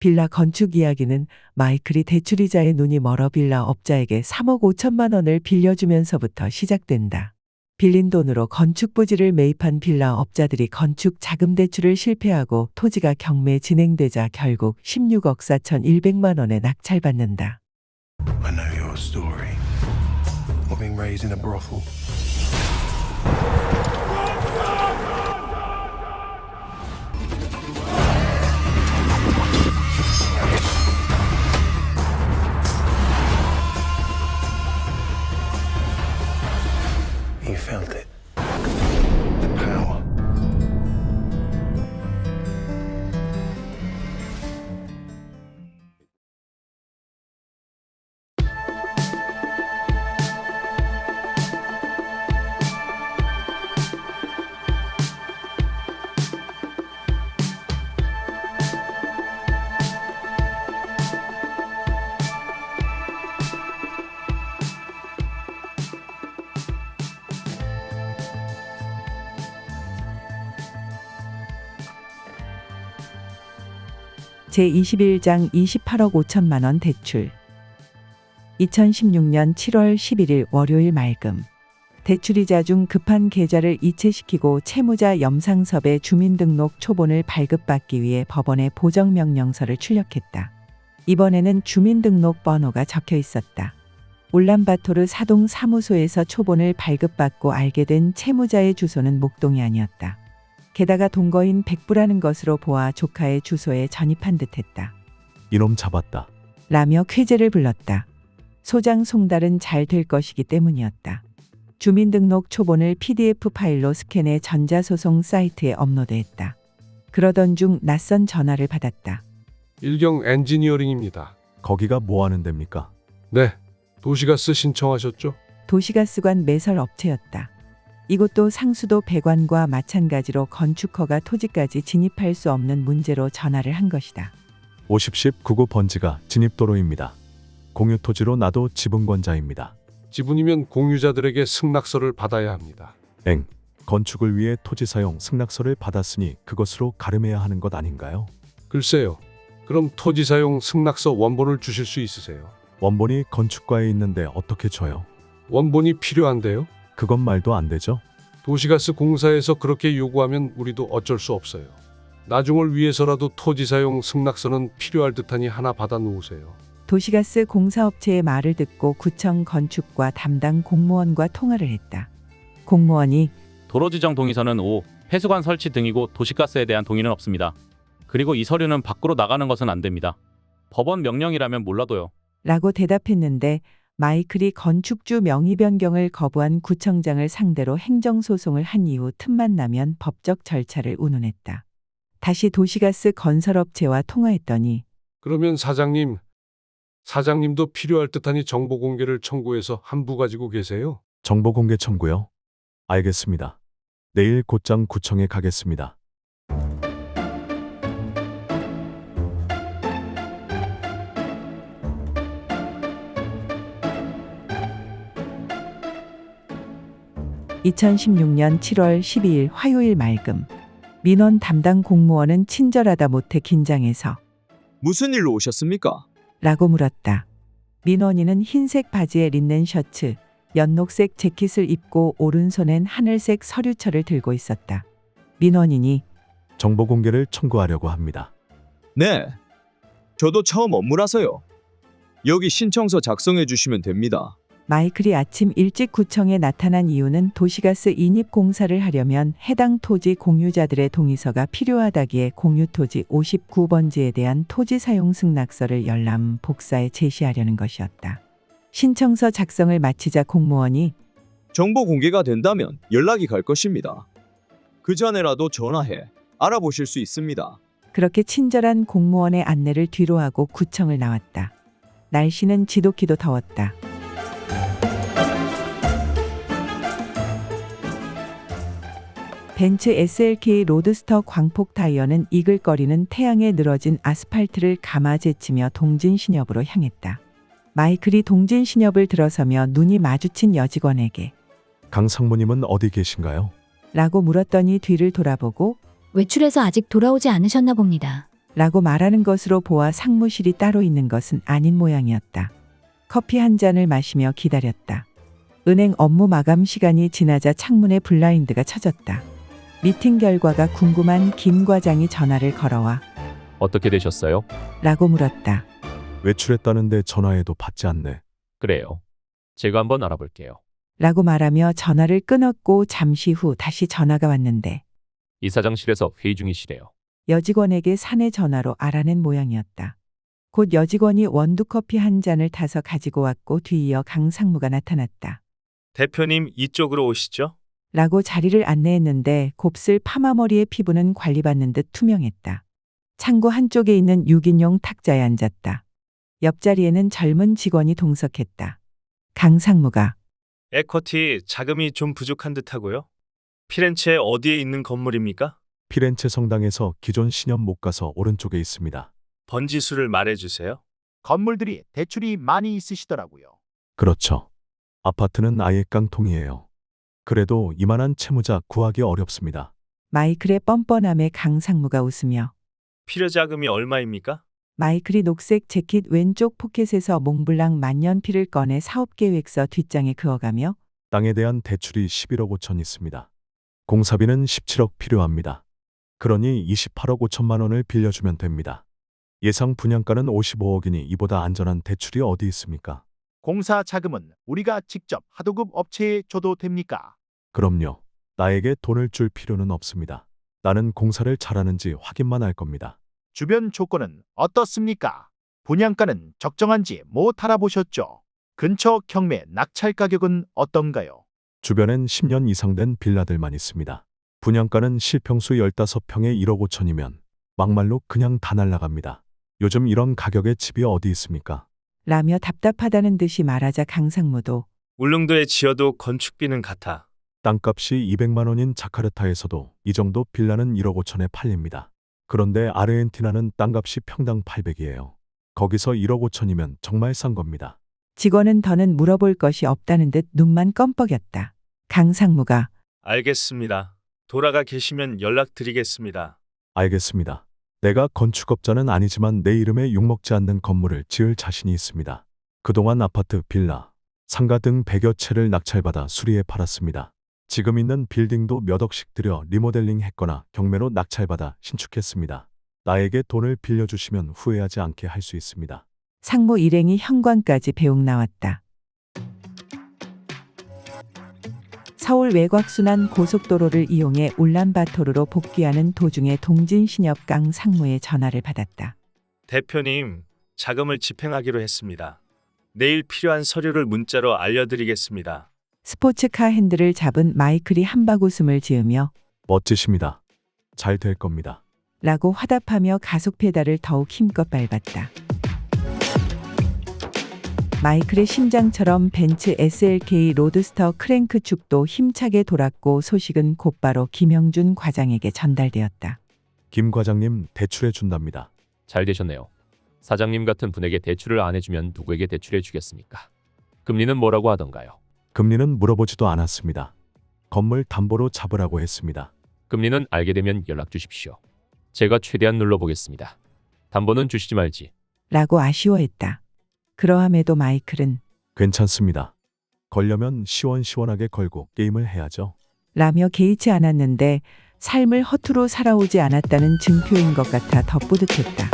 빌라 건축 이야기는 마이클이 대출이자의 눈이 멀어 빌라 업자에게 3억 5천만 원을 빌려주면서부터 시작된다. 빌린 돈으로 건축 부지를 매입한 빌라 업자들이 건축 자금 대출을 실패하고 토지가 경매 진행되자 결국 16억 4,100만 원에 낙찰받는다. I know your story. Of being raised in a brothel. You felt it. The power. 제21장 28억 5천만 원 대출. 2016년 7월 11일 월요일 말금. 대출이자 중 급한 계좌를 이체시키고 채무자 염상섭의 주민등록 초본을 발급받기 위해 법원에 보정명령서를 출력했다. 이번에는 주민등록 번호가 적혀 있었다. 울란바토르 사동 사무소에서 초본을 발급받고 알게 된 채무자의 주소는 목동이 아니었다. 게다가 동거인 백부라는 것으로 보아 조카의 주소에 전입한 듯했다. 이놈 잡았다. 라며 쾌재를 불렀다. 소장 송달은 잘 될 것이기 때문이었다. 주민등록 초본을 PDF 파일로 스캔해 전자소송 사이트에 업로드했다. 그러던 중 낯선 전화를 받았다. 일경 엔지니어링입니다. 거기가 뭐 하는 데입니까? 네, 도시가스 신청하셨죠? 도시가스관 매설 업체였다. 이곳도 상수도 배관과 마찬가지로 건축허가 토지까지 진입할 수 없는 문제로 전화를 한 것이다. 50십 99 번지가 진입도로입니다. 공유 토지로 나도 지분권자입니다. 지분이면 공유자들에게 승낙서를 받아야 합니다. 건축을 위해 토지 사용 승낙서를 받았으니 그것으로 가름해야 하는 것 아닌가요? 글쎄요. 그럼 토지 사용 승낙서 원본을 주실 수 있으세요? 원본이 건축과에 있는데 어떻게 줘요? 원본이 필요한데요? 그건 말도 안 되죠? 도시가스 공사에서 그렇게 요구하면 우리도 어쩔 수 없어요. 나중을 위해서라도 토지 사용 승낙서는 필요할 듯하니 하나 받아 놓으세요. 도시가스 공사업체의 말을 듣고 구청 건축과 담당 공무원과 통화를 했다. 공무원이 도로 지정 동의서는 5, 폐수관 설치 등이고 도시가스에 대한 동의는 없습니다. 그리고 이 서류는 밖으로 나가는 것은 안 됩니다. 법원 명령이라면 몰라도요. 라고 대답했는데 마이클이 건축주 명의 변경을 거부한 구청장을 상대로 행정소송을 한 이후 틈만 나면 법적 절차를 운운했다. 다시 도시가스 건설업체와 통화했더니 그러면 사장님도 필요할 듯하니 정보 공개를 청구해서 한부 가지고 계세요? 정보 공개 청구요? 알겠습니다. 내일 곧장 구청에 가겠습니다. (2016년 7월 12일) 화요일 말금. 민원 담당 공무원은 친절하다 못해 긴장해서 무슨 일로 오셨습니까? 라고 물었다. 민원인은 흰색 바지에 린넨 셔츠, 연녹색 재킷을 입고 오른손엔 하늘색 서류철을 들고 있었다. 민원인이 정보 공개를 청구하려고 합니다. 네. 저도 처음 업무라서요. 여기 신청서 작성해 주시면 됩니다. 마이클이 아침 일찍 구청에 나타난 이유는 도시가스 인입 공사를 하려면 해당 토지 공유자들의 동의서가 필요하다기에 공유토지 59번지에 대한 토지 사용 승낙서를 열람 복사해 제시하려는 것이었다. 신청서 작성을 마치자 공무원이 정보 공개가 된다면 연락이 갈 것입니다. 그 전에라도 전화해 알아보실 수 있습니다. 그렇게 친절한 공무원의 안내를 뒤로하고 구청을 나왔다. 날씨는 지독히도 더웠다. 벤츠 SLK 로드스터 광폭 타이어는 이글거리는 태양에 늘어진 아스팔트를 감아제치며 동진신협으로 향했다. 마이클이 동진신협을 들어서며 눈이 마주친 여직원에게 강 상무님은 어디 계신가요? 라고 물었더니 뒤를 돌아보고 외출해서 아직 돌아오지 않으셨나 봅니다. 라고 말하는 것으로 보아 상무실이 따로 있는 것은 아닌 모양이었다. 커피 한 잔을 마시며 기다렸다. 은행 업무 마감 시간이 지나자 창문에 블라인드가 쳐졌다. 미팅 결과가 궁금한 김 과장이 전화를 걸어와 어떻게 되셨어요? 라고 물었다. 외출했다는데 전화해도 받지 않네. 그래요. 제가 한번 알아볼게요. 라고 말하며 전화를 끊었고 잠시 후 다시 전화가 왔는데 이사장실에서 회의 중이시래요. 여직원에게 사내 전화로 알아낸 모양이었다. 곧 여직원이 원두커피 한 잔을 타서 가지고 왔고 뒤이어 강상무가 나타났다. 대표님 이쪽으로 오시죠. 라고 자리를 안내했는데 곱슬 파마머리의 피부는 관리받는 듯 투명했다. 창고 한쪽에 있는 6인용 탁자에 앉았다. 옆자리에는 젊은 직원이 동석했다. 강상무가 에쿼티 자금이 좀 부족한 듯하고요. 피렌체 어디에 있는 건물입니까? 피렌체 성당에서 기존 신협 못 가서 오른쪽에 있습니다. 번지수를 말해주세요. 건물들이 대출이 많이 있으시더라고요. 그렇죠. 아파트는 아예 깡통이에요. 그래도 이만한 채무자 구하기 어렵습니다. 마이클의 뻔뻔함에 강상무가 웃으며 필요 자금이 얼마입니까? 마이클이 녹색 재킷 왼쪽 포켓에서 몽블랑 만년필을 꺼내 사업계획서 뒷장에 그어가며 땅에 대한 대출이 11억 5천 있습니다. 공사비는 17억 필요합니다. 그러니 28억 5천만 원을 빌려주면 됩니다. 예상 분양가는 55억이니 이보다 안전한 대출이 어디 있습니까? 공사 자금은 우리가 직접 하도급 업체에 줘도 됩니까? 그럼요. 나에게 돈을 줄 필요는 없습니다. 나는 공사를 잘하는지 확인만 할 겁니다. 주변 조건은 어떻습니까? 분양가는 적정한지 못 알아보셨죠? 근처 경매 낙찰 가격은 어떤가요? 주변엔 10년 이상 된 빌라들만 있습니다. 분양가는 실평수 15평에 1억 5천이면 막말로 그냥 다 날라갑니다. 요즘 이런 가격의 집이 어디 있습니까? 라며 답답하다는 듯이 말하자 강상무도 울릉도에 지어도 건축비는 같아. 땅값이 200만 원인 자카르타에서도 이 정도 빌라는 1억 5천에 팔립니다. 그런데 아르헨티나는 땅값이 평당 800이에요. 거기서 1억 5천이면 정말 싼 겁니다. 직원은 더는 물어볼 것이 없다는 듯 눈만 껌뻑였다. 강상무가 알겠습니다. 돌아가 계시면 연락드리겠습니다. 알겠습니다. 내가 건축업자는 아니지만 내 이름에 욕먹지 않는 건물을 지을 자신이 있습니다. 그동안 아파트, 빌라, 상가 등 100여 채를 낙찰받아 수리해 팔았습니다. 지금 있는 빌딩도 몇 억씩 들여 리모델링 했거나 경매로 낙찰받아 신축했습니다. 나에게 돈을 빌려주시면 후회하지 않게 할 수 있습니다. 상무 일행이 현관까지 배웅 나왔다. 서울 외곽순환 고속도로를 이용해 울란바토르로 복귀하는 도중에 동진신협 강 상무의 전화를 받았다. 대표님, 자금을 집행하기로 했습니다. 내일 필요한 서류를 문자로 알려드리겠습니다. 스포츠카 핸들을 잡은 마이클이 한박 웃음을 지으며 멋지십니다. 잘 될 겁니다. 라고 화답하며 가속 페달을 더욱 힘껏 밟았다. 마이클의 심장처럼 벤츠 SLK 로드스터 크랭크 축도 힘차게 돌았고 소식은 곧바로 김영준 과장에게 전달되었다. 김 과장님 대출해 준답니다. 잘 되셨네요. 사장님 같은 분에게 대출을 안 해주면 누구에게 대출해 주겠습니까? 금리는 뭐라고 하던가요? 금리는 물어보지도 않았습니다. 건물 담보로 잡으라고 했습니다. 금리는 알게 되면 연락 주십시오. 제가 최대한 눌러보겠습니다. 담보는 주시지 말지. 라고 아쉬워했다. 그러함에도 마이클은 괜찮습니다. 걸려면 시원시원하게 걸고 게임을 해야죠. 라며 개의치 않았는데 삶을 허투루 살아오지 않았다는 증표인 것 같아 더 뿌듯했다.